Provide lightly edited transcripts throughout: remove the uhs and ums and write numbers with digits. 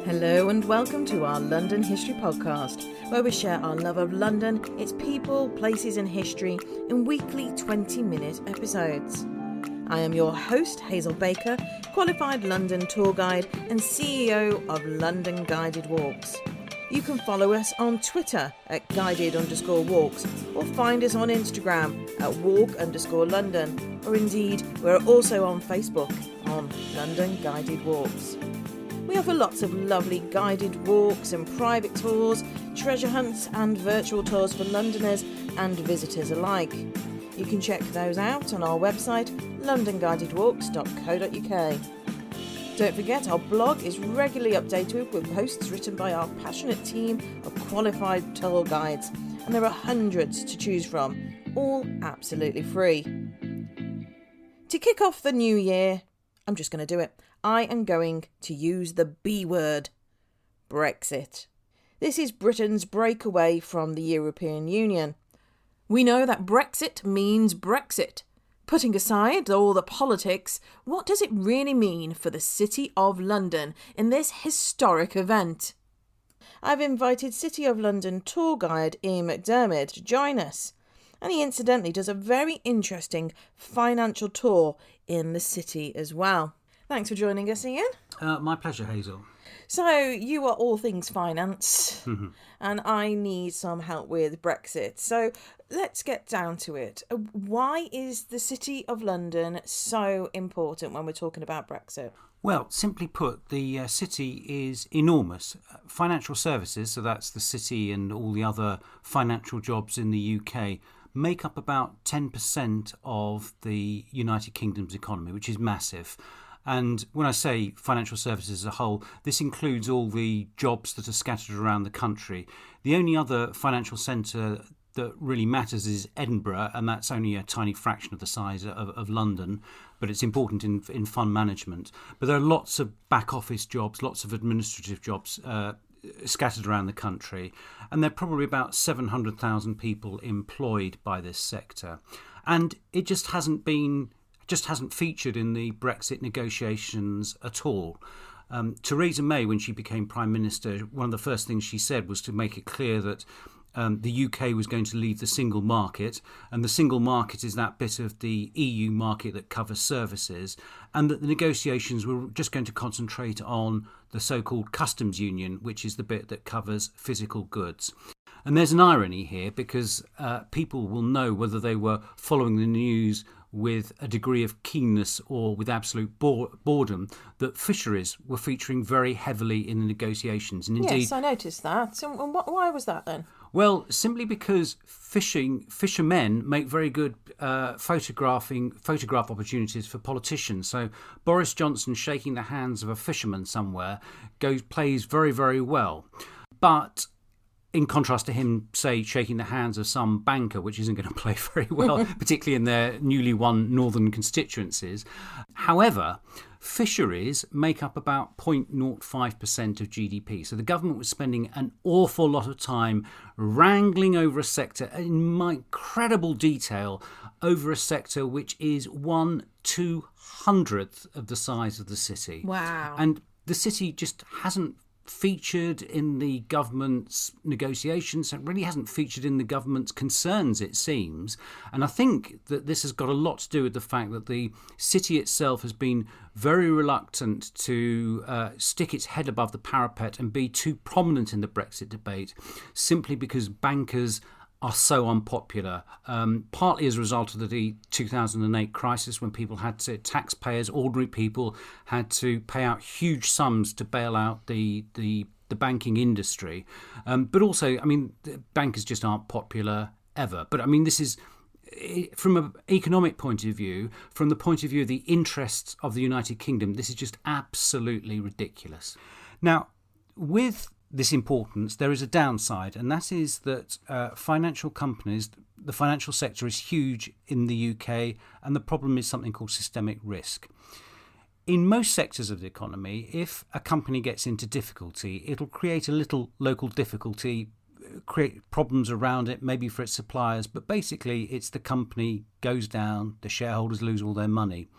Hello and welcome to our London History Podcast, where we share our love of London, its people, places and history in weekly 20-minute episodes. I am your host, Hazel Baker, qualified London tour guide and CEO of London Guided Walks. You can follow us on Twitter at guided_walks or find us on Instagram at walk_London, or indeed we're also on Facebook on London Guided Walks. We offer lots of lovely guided walks and private tours, treasure hunts and virtual tours for Londoners and visitors alike. You can check those out on our website londonguidedwalks.co.uk. Don't forget, our blog is regularly updated with posts written by our passionate team of qualified tour guides, and there are hundreds to choose from, all absolutely free. To kick off the new year, I'm just going to do it. I am going to use the B word, Brexit. This is Britain's breakaway from the European Union. We know that Brexit means Brexit. Putting aside all the politics, what does it really mean for the City of London in this historic event? I've invited City of London tour guide Ian McDiarmid to join us, and he incidentally does a very interesting financial tour in the city as well. Thanks for joining us, Ian. My pleasure, Hazel. So, you are all things finance, and I need some help with Brexit. So, let's get down to it. Why is the City of London so important when we're talking about Brexit? Well, simply put, the city is enormous. Financial services, so that's the city and all the other financial jobs in the UK, make up about 10% of the United Kingdom's economy, which is massive. And when I say financial services as a whole, this includes all the jobs that are scattered around the country. The only other financial centre that really matters is Edinburgh, and that's only a tiny fraction of the size of London, but it's important in fund management. But there are lots of back office jobs, lots of administrative jobs scattered around the country, and there are probably about 700,000 people employed by this sector. And it just hasn't featured in the Brexit negotiations at all. Theresa May, when she became Prime Minister, one of the first things she said was to make it clear that the UK was going to leave the single market, and the single market is that bit of the EU market that covers services, and that the negotiations were just going to concentrate on the so-called customs union, which is the bit that covers physical goods. And there's an irony here, because people will know whether they were following the news with a degree of keenness or with absolute boredom, that fisheries were featuring very heavily in the negotiations. And indeed, yes, I noticed that. So, why was that then? Well, simply because fishermen make very good photograph opportunities for politicians. So Boris Johnson shaking the hands of a fisherman somewhere plays very, very well. But in contrast to him, say, shaking the hands of some banker, which isn't going to play very well, particularly in their newly won northern constituencies. However, fisheries make up about 0.05% of GDP. So the government was spending an awful lot of time wrangling over a sector in incredible detail over a sector which is 1/200th of the size of the city. Wow. And the city just hasn't featured in the government's negotiations. It really hasn't featured in the government's concerns, it seems. And I think that this has got a lot to do with the fact that the city itself has been very reluctant to stick its head above the parapet and be too prominent in the Brexit debate, simply because bankers are so unpopular, partly as a result of the 2008 crisis, when taxpayers, ordinary people, had to pay out huge sums to bail out the banking industry. But also, the bankers just aren't popular ever. But this is, from an economic point of view, from the point of view of the interests of the United Kingdom, this is just absolutely ridiculous. Now, with this importance, there is a downside, and that is that financial companies, the financial sector is huge in the UK, and the problem is something called systemic risk. In most sectors of the economy, if a company gets into difficulty, it'll create a little local difficulty, create problems around it, maybe for its suppliers, but basically it's the company goes down, the shareholders lose all their money.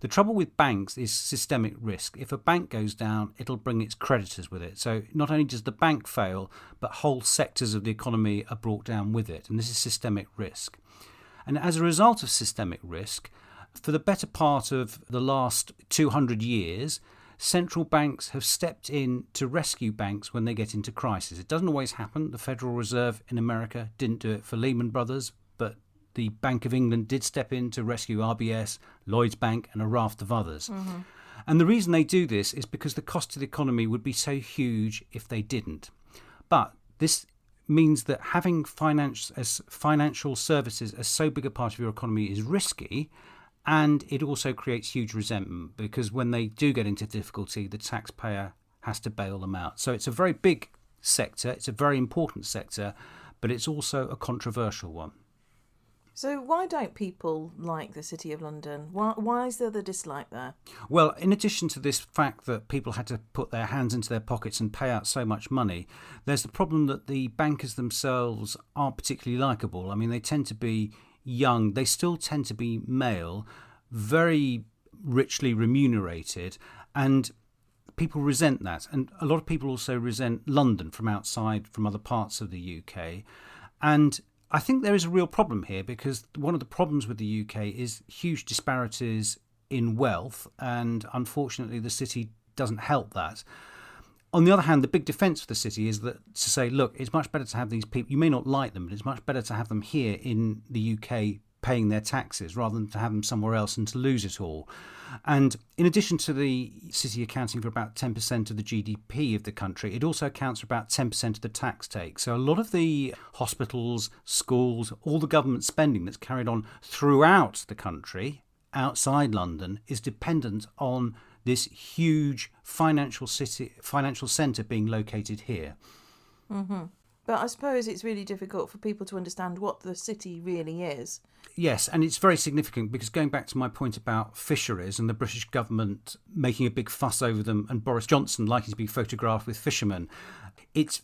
The trouble with banks is systemic risk. If a bank goes down, it'll bring its creditors with it. So not only does the bank fail, but whole sectors of the economy are brought down with it. And this is systemic risk. And as a result of systemic risk, for the better part of the last 200 years, central banks have stepped in to rescue banks when they get into crisis. It doesn't always happen. The Federal Reserve in America didn't do it for Lehman Brothers, but the Bank of England did step in to rescue RBS, Lloyds Bank, and a raft of others. Mm-hmm. And the reason they do this is because the cost to the economy would be so huge if they didn't. But this means that having financial services as so big a part of your economy is risky, and it also creates huge resentment because when they do get into difficulty, the taxpayer has to bail them out. So it's a very big sector, it's a very important sector, but it's also a controversial one. So why don't people like the City of London? Why is there the dislike there? Well, in addition to this fact that people had to put their hands into their pockets and pay out so much money, there's the problem that the bankers themselves aren't particularly likeable. I mean, they tend to be young, they still tend to be male, very richly remunerated, and people resent that. And a lot of people also resent London from outside, from other parts of the UK. And I think there is a real problem here because one of the problems with the UK is huge disparities in wealth, and unfortunately the city doesn't help that. On the other hand, the big defence for the city is that to say, look, it's much better to have these people, you may not like them, but it's much better to have them here in the UK paying their taxes rather than to have them somewhere else and to lose it all. And in addition to the city accounting for about 10% of the GDP of the country, it also accounts for about 10% of the tax take. So a lot of the hospitals, schools, all the government spending that's carried on throughout the country, outside London, is dependent on this huge financial centre being located here. Mm-hmm. But I suppose it's really difficult for people to understand what the city really is. Yes, and it's very significant because going back to my point about fisheries and the British government making a big fuss over them and Boris Johnson liking to be photographed with fishermen, it's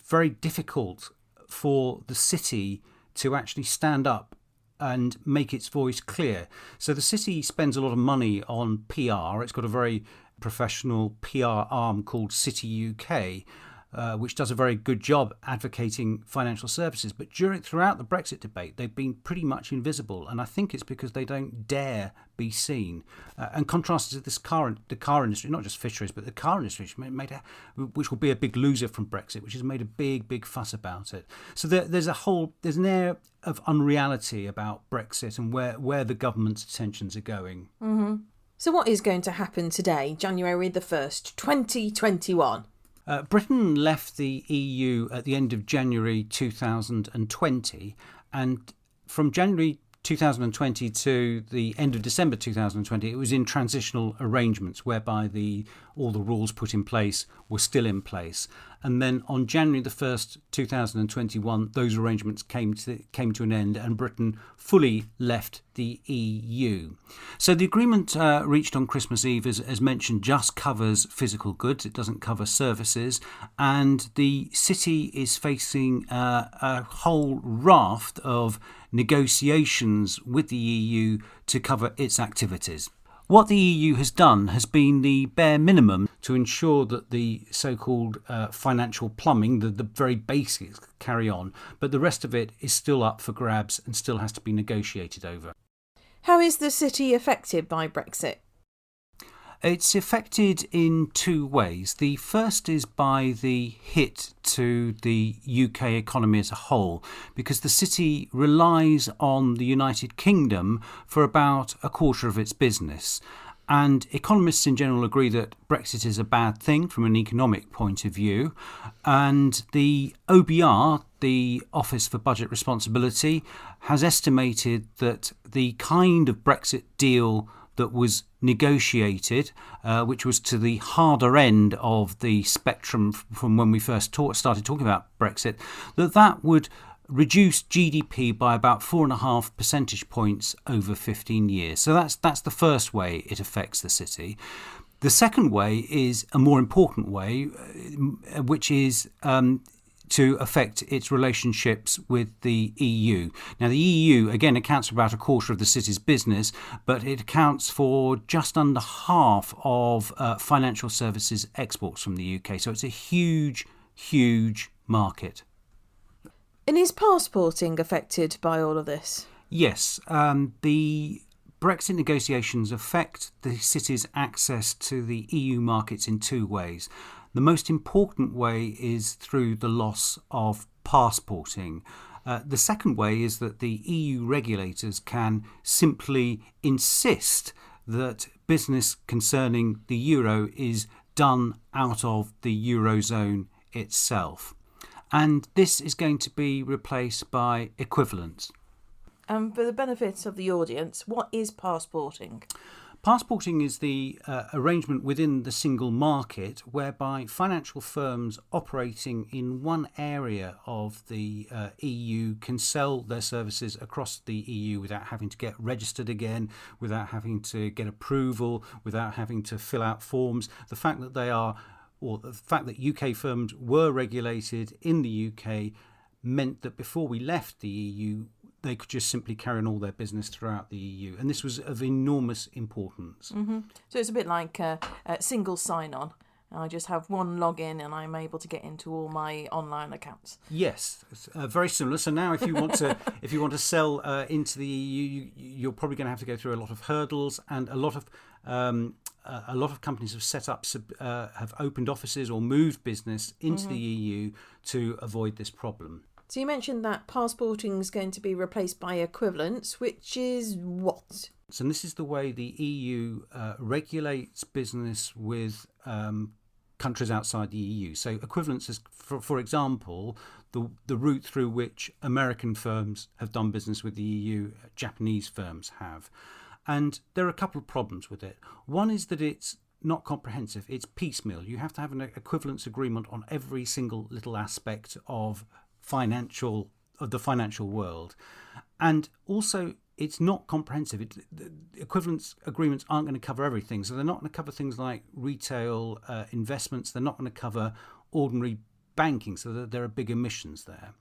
very difficult for the city to actually stand up and make its voice clear. So the city spends a lot of money on PR. It's got a very professional PR arm called City UK, which does a very good job advocating financial services. But throughout the Brexit debate, they've been pretty much invisible. And I think it's because they don't dare be seen. And contrasted to the car industry, not just fisheries, but the car industry, which will be a big loser from Brexit, which has made a big, big fuss about it. So there's an air of unreality about Brexit and where the government's attentions are going. Mm-hmm. So what is going to happen today, January the 1st, 2021? Britain left the EU at the end of January 2020, and from January 2020 to the end of December 2020, it was in transitional arrangements whereby all the rules put in place were still in place. And then on January the 1st, 2021, those arrangements came to an end and Britain fully left the EU. So the agreement reached on Christmas Eve, as mentioned, just covers physical goods. It doesn't cover services. And the city is facing a whole raft of negotiations with the EU to cover its activities. What the EU has done has been the bare minimum to ensure that the so-called financial plumbing, the very basics, carry on, but the rest of it is still up for grabs and still has to be negotiated over. How is the city affected by Brexit? It's affected in two ways. The first is by the hit to the UK economy as a whole, because the city relies on the United Kingdom for about a quarter of its business. And economists in general agree that Brexit is a bad thing from an economic point of view. And the OBR, the Office for Budget Responsibility, has estimated that the kind of Brexit deal that was negotiated, which was to the harder end of the spectrum from when we first started talking about Brexit, that would reduce GDP by about 4.5 percentage points over 15 years. So that's the first way it affects the city. The second way is a more important way, which is to affect its relationships with the EU. Now, the EU, again, accounts for about a quarter of the city's business, but it accounts for just under half of financial services exports from the UK. So it's a huge, huge market. And is passporting affected by all of this? Yes, the Brexit negotiations affect the city's access to the EU markets in two ways. The most important way is through the loss of passporting. The second way is that the EU regulators can simply insist that business concerning the euro is done out of the eurozone itself. And this is going to be replaced by equivalence. For the benefit of the audience, what is passporting? Passporting is the arrangement within the single market whereby financial firms operating in one area of the EU can sell their services across the EU without having to get registered again, without having to get approval, without having to fill out forms. The fact that the fact that UK firms were regulated in the UK meant that before we left the EU, they could just simply carry on all their business throughout the EU. And this was of enormous importance. Mm-hmm. So it's a bit like a single sign-on. I just have one login and I'm able to get into all my online accounts. Yes, very similar. So now if you want to sell into the EU, you're probably going to have to go through a lot of hurdles, and a lot of companies have set up, have opened offices or moved business into the EU to avoid this problem. So you mentioned that passporting is going to be replaced by equivalence, which is what? So this is the way the EU regulates business with countries outside the EU. So equivalence is, for example, the route through which American firms have done business with the EU, Japanese firms have. And there are a couple of problems with it. One is that it's not comprehensive, it's piecemeal. You have to have an equivalence agreement on every single little aspect of the financial world. And also, it's not comprehensive. The equivalence agreements aren't going to cover everything. So they're not going to cover things like retail investments. They're not going to cover ordinary banking. So there are big emissions there.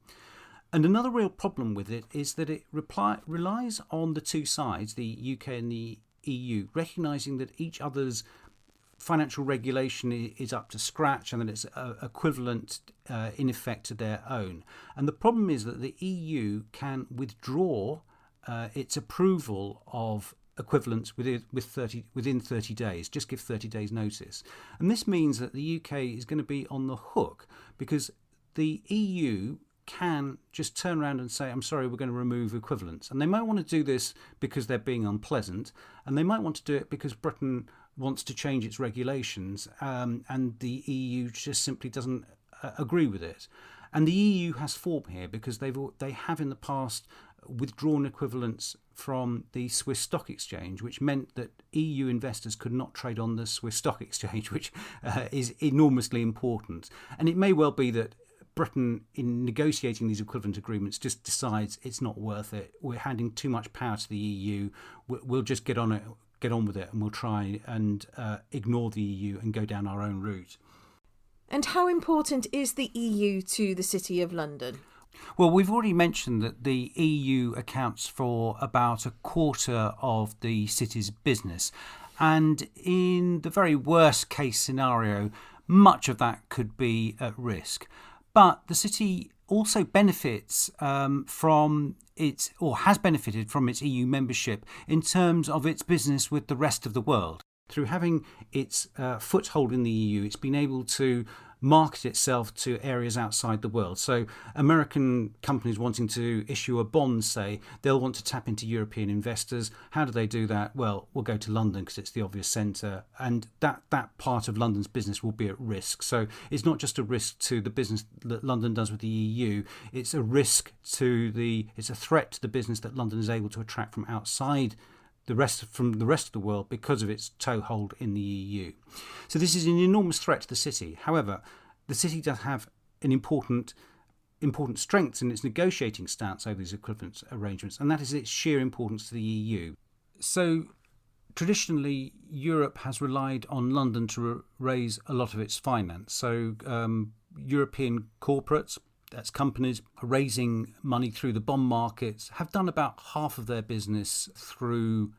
And another real problem with it is that it relies on the two sides, the UK and the EU, recognising that each other's financial regulation is up to scratch and that it's equivalent in effect to their own. And the problem is that the EU can withdraw its approval of equivalence within 30 days, just give 30 days notice. And this means that the UK is going to be on the hook because the EU can just turn around and say, I'm sorry, we're going to remove equivalence. And they might want to do this because they're being unpleasant, and they might want to do it because Britain wants to change its regulations, and the EU just simply doesn't agree with it. And the EU has form here because they have in the past withdrawn equivalence from the Swiss Stock Exchange, which meant that EU investors could not trade on the Swiss Stock Exchange, which is enormously important. And it may well be that Britain, in negotiating these equivalent agreements, just decides it's not worth it. We're handing too much power to the EU. We'll just get on with it, and we'll try and ignore the EU and go down our own route. And how important is the EU to the City of London? Well, we've already mentioned that the EU accounts for about a quarter of the city's business. And in the very worst case scenario, much of that could be at risk. But the city also benefits from its, or has benefited from its EU membership in terms of its business with the rest of the world. Through having its foothold in the EU, it's been able to market itself to areas outside the world. So American companies wanting to issue a bond, say, they'll want to tap into European investors. How do they do that? Well, we'll go to London because it's the obvious centre, and that part of London's business will be at risk. So it's not just a risk to the business that London does with the EU, it's a risk it's a threat to the business that London is able to attract from outside the rest of the world because of its toehold in the EU. So this is an enormous threat to the city. However, the city does have an important strengths in its negotiating stance over these equivalent arrangements, and that is its sheer importance to the EU. So traditionally, Europe has relied on London to raise a lot of its finance. So European corporates, that's companies raising money through the bond markets, have done about half of their business through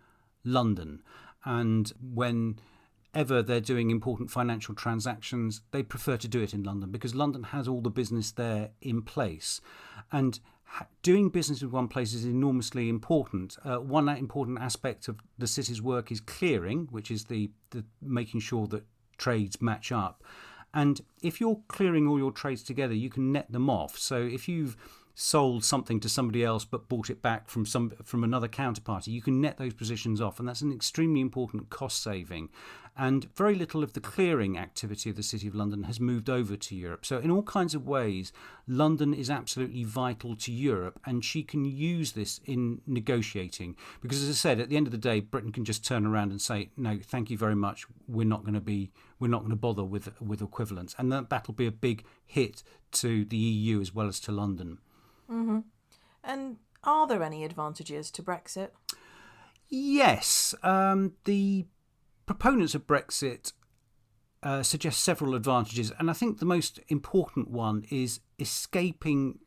London. And whenever they're doing important financial transactions, they prefer to do it in London because London has all the business there in place. And doing business in one place is enormously important. One important aspect of the city's work is clearing, which is the making sure that trades match up. And if you're clearing all your trades together, you can net them off. So if you've sold something to somebody else but bought it back from another counterparty, you can net those positions off, and that's an extremely important cost saving. And very little of the clearing activity of the City of London has moved over to Europe. So in all kinds of ways, London is absolutely vital to Europe, and she can use this in negotiating. Because as I said, at the end of the day, Britain can just turn around and say, no, thank you very much, we're not going to bother with equivalence. And that'll be a big hit to the EU as well as to London. Mm-hmm. And are there any advantages to Brexit? Yes. The proponents of Brexit suggest several advantages, and I think the most important one is escaping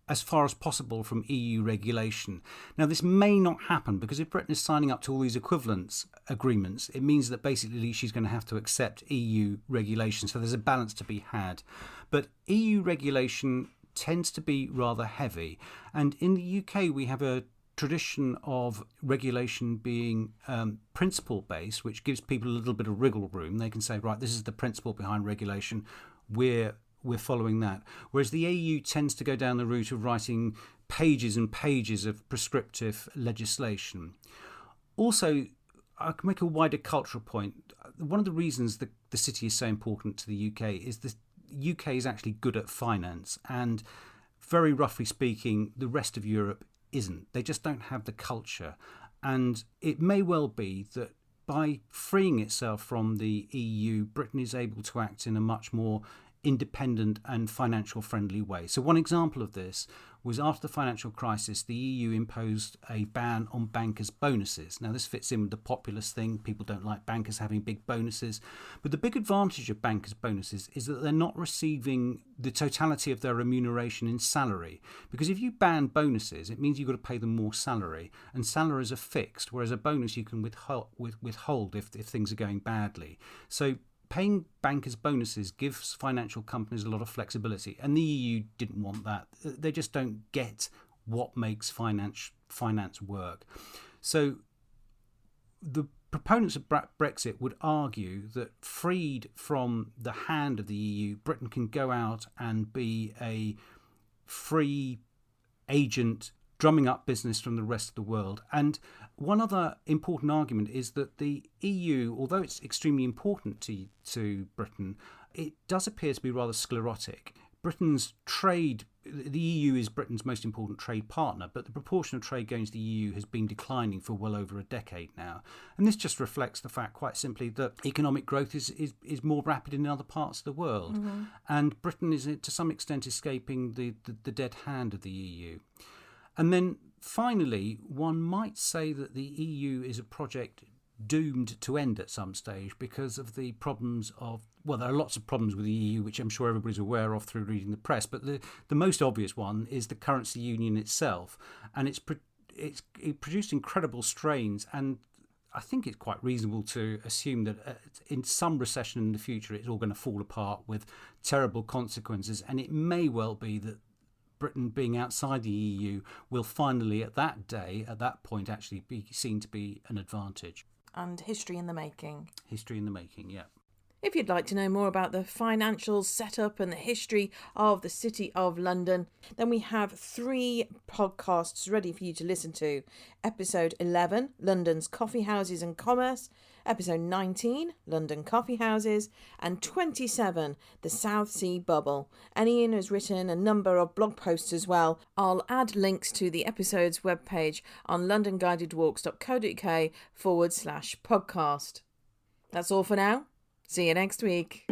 as far as possible from EU regulation. Now, this may not happen because if Britain is signing up to all these equivalence agreements, it means that basically she's going to have to accept EU regulation, so there's a balance to be had. But EU regulation tends to be rather heavy, and in the UK we have a tradition of regulation being principle based, which gives people a little bit of wriggle room. They can say, right, this is the principle behind regulation, we're following that. Whereas the EU tends to go down the route of writing pages and pages of prescriptive legislation. Also, I can make a wider cultural point. One of the reasons the city is so important to the UK is the UK is actually good at finance, and very roughly speaking, the rest of Europe isn't. They just don't have the culture. And it may well be that by freeing itself from the EU, Britain is able to act in a much more independent and financial friendly way. So one example of this was after the financial crisis, the EU imposed a ban on bankers' bonuses. Now, this fits in with the populist thing. People don't like bankers having big bonuses. But the big advantage of bankers' bonuses is that they're not receiving the totality of their remuneration in salary. Because if you ban bonuses, it means you've got to pay them more salary. And salaries are fixed, whereas a bonus you can withhold if things are going badly. So paying bankers' bonuses gives financial companies a lot of flexibility, and the EU didn't want that. They just don't get what makes finance work. So the proponents of Brexit would argue that freed from the hand of the EU, Britain can go out and be a free agent drumming up business from the rest of the world. And one other important argument is that the EU, although it's extremely important to Britain, it does appear to be rather sclerotic. Britain's trade, the EU is Britain's most important trade partner, but the proportion of trade going to the EU has been declining for well over a decade now. And this just reflects the fact, quite simply, that economic growth is more rapid in other parts of the world. Mm-hmm. And Britain is, to some extent, escaping the dead hand of the EU. And then finally, one might say that the EU is a project doomed to end at some stage because of the problems of, well, there are lots of problems with the EU, which I'm sure everybody's aware of through reading the press, but the most obvious one is the currency union itself. And it produced incredible strains, and I think it's quite reasonable to assume that in some recession in the future, it's all going to fall apart with terrible consequences. And it may well be that Britain being outside the EU will finally, at that point, actually be seen to be an advantage. And history in the making. History in the making, yeah. If you'd like to know more about the financial setup and the history of the City of London, then we have 3 podcasts ready for you to listen to. Episode 11, London's Coffee Houses and Commerce. Episode 19, London Coffee Houses. And 27, the South Sea Bubble. And Ian has written a number of blog posts as well. I'll add links to the episode's webpage on londonguidedwalks.co.uk/podcast. That's all for now. See you next week.